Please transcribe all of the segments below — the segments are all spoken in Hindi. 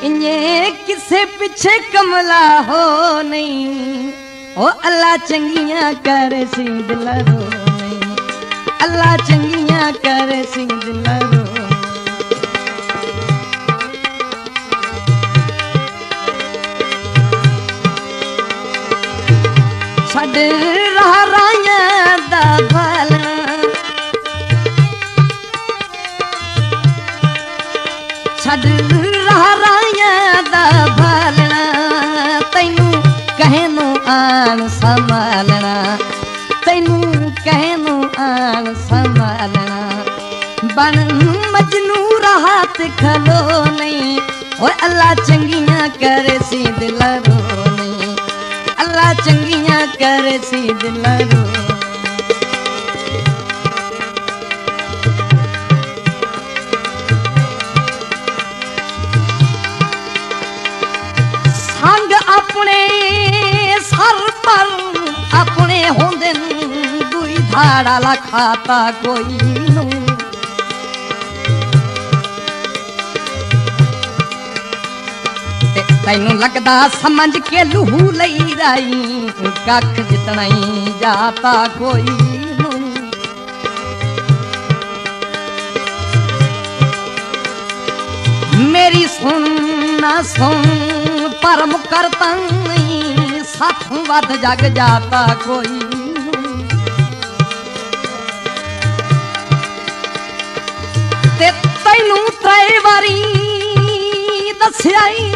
इन्हें किसे पीछे कमला हो नहीं ओ अल्लाह चंगियां करे सी दिला रो नहीं अल्लाह चंगियां करे सी दिला रो छड़ रहा राया दा भालना छड़ रहा राया दा भालना तैनू कहनू आन संभालना तैनू कहनू आन संभालना बन मजनू राहत खलो नहीं ओए अल्लाह चंगियां करे सी दिला रो नहीं अल्लाह चंगियां करे सी दिला रो संग अपने सर पर अपने होंदे दुई धाड़ा ला खाता कोई नू तैनू लगदा समझ के लूहू लई राई कख जितना ही जाता कोई नू मेरी सुन ना सुन पर मुकरता नहीं साथ वध जग जाता कोई ते तैनू त्रै वारी दस्याई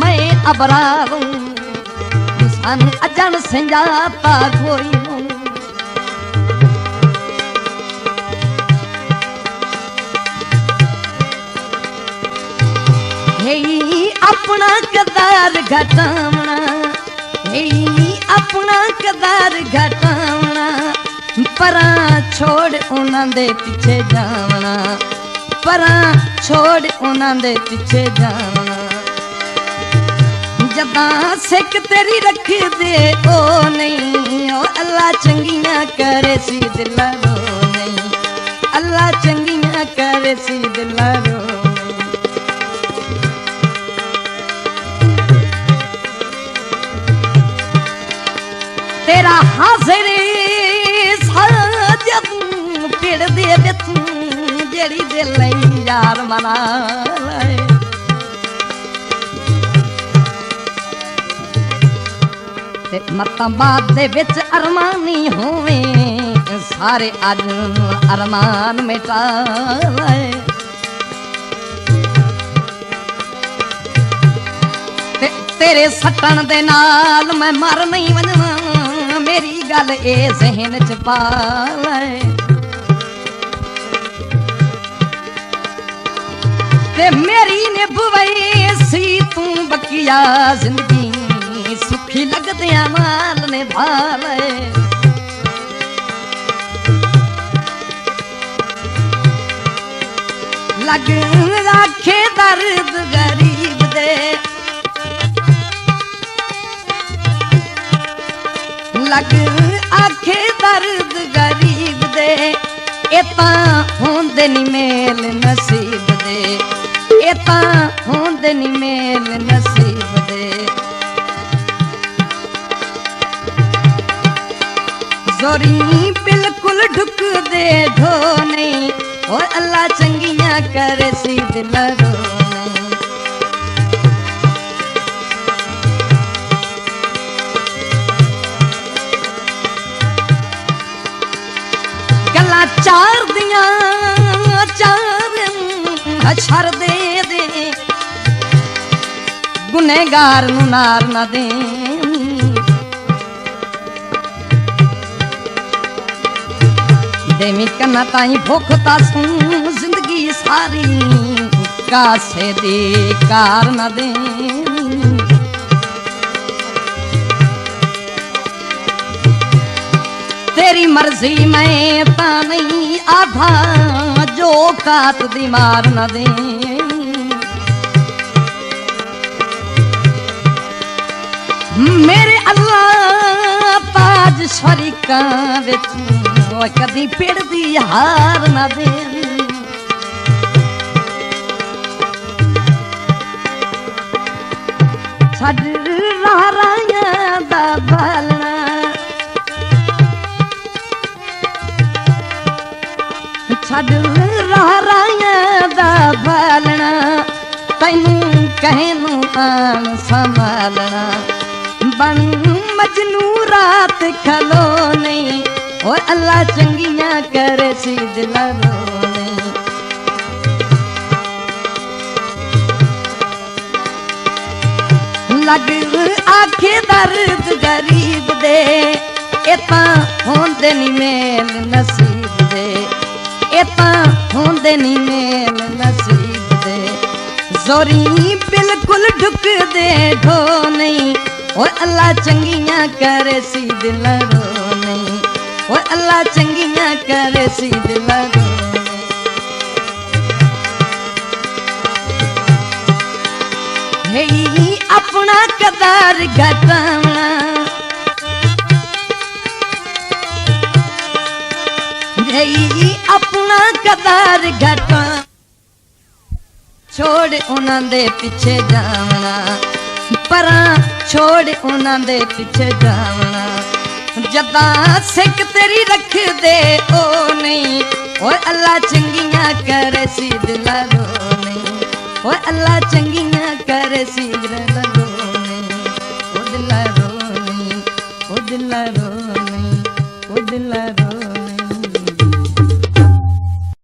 मैं अबरारू सन अजन संजाता कोई अपना कदार घटावना अपना कदार घटावना परा छोड़ उन्हां दे पीछे जावना परा छोड़ उन्हां दे पीछे जावना जदा सिक तेरी रख दे ओ नहीं ओ अल्लाह चंगियां करे सी दिला रो नहीं अल्लाह चंगियां करे सी दिला रो तेरा हाजिर साजद पिड़ दे बिच जेड़ी दिल यार मना लाए मतां बाद दे विच अरमानी होवे सारे अज अरमान मिटा लाए तेरे सटन दे नाल मैं मर नहीं वजना मेरी गल ए जहन च पा लाए ते मेरी निभवई सी तू बकिया जिंदगी सुखी लगदिया माल ने भाले लग राखे दर्द गरीब दे लग आखे दर्द गरीब दे एता होंदे नी मेल नसीब दे एता होंदे नी मेल नसीब दे जोरी बिल्कुल ढुक दे ढो नहीं और अल्लाह चंगियां करे सी दिल रो नहीं गला चार दियां चार हशर दे दे गुनहगार नू नार ना दे देवी कन्ना ताई भुख तासू जिंदगी सारी कासे दे कार न दे तेरी मर्जी मैं ता नहीं आधा जो कात दी मार न दे मेरे अल्लाह ताज शरीका विच कदी पिड़ दी हार न दे खलो नहीं और अल्लाह चंगियां करे सी दिला रो नहीं। लग आखे दर्द गरीब दे इता होंदे नी मेल नसीब दे, इता होंदे नी मेल नसीब दे। जोरी बिल्कुल ढुक दे ढो नहीं और अल्लाह चंगियां करे सी दिल रो नहीं और अल्लाह चंगियां करे सी दिल रो नहीं। हे अपना कदार घटावना हे अपना कदार घटा छोड़ उन्हां दे पिछे जावना परा छोड़ उन्हां दे पिछे जावना। जदा सिक तेरी रख दे ओ नहीं और अल्लाह चंगियां करे सी दिल रो नहीं और अल्लाह चंगियां करे सी दिल रो नहीं ओ दिल रो नहीं ओ दिल रो नहीं ओ दिल रो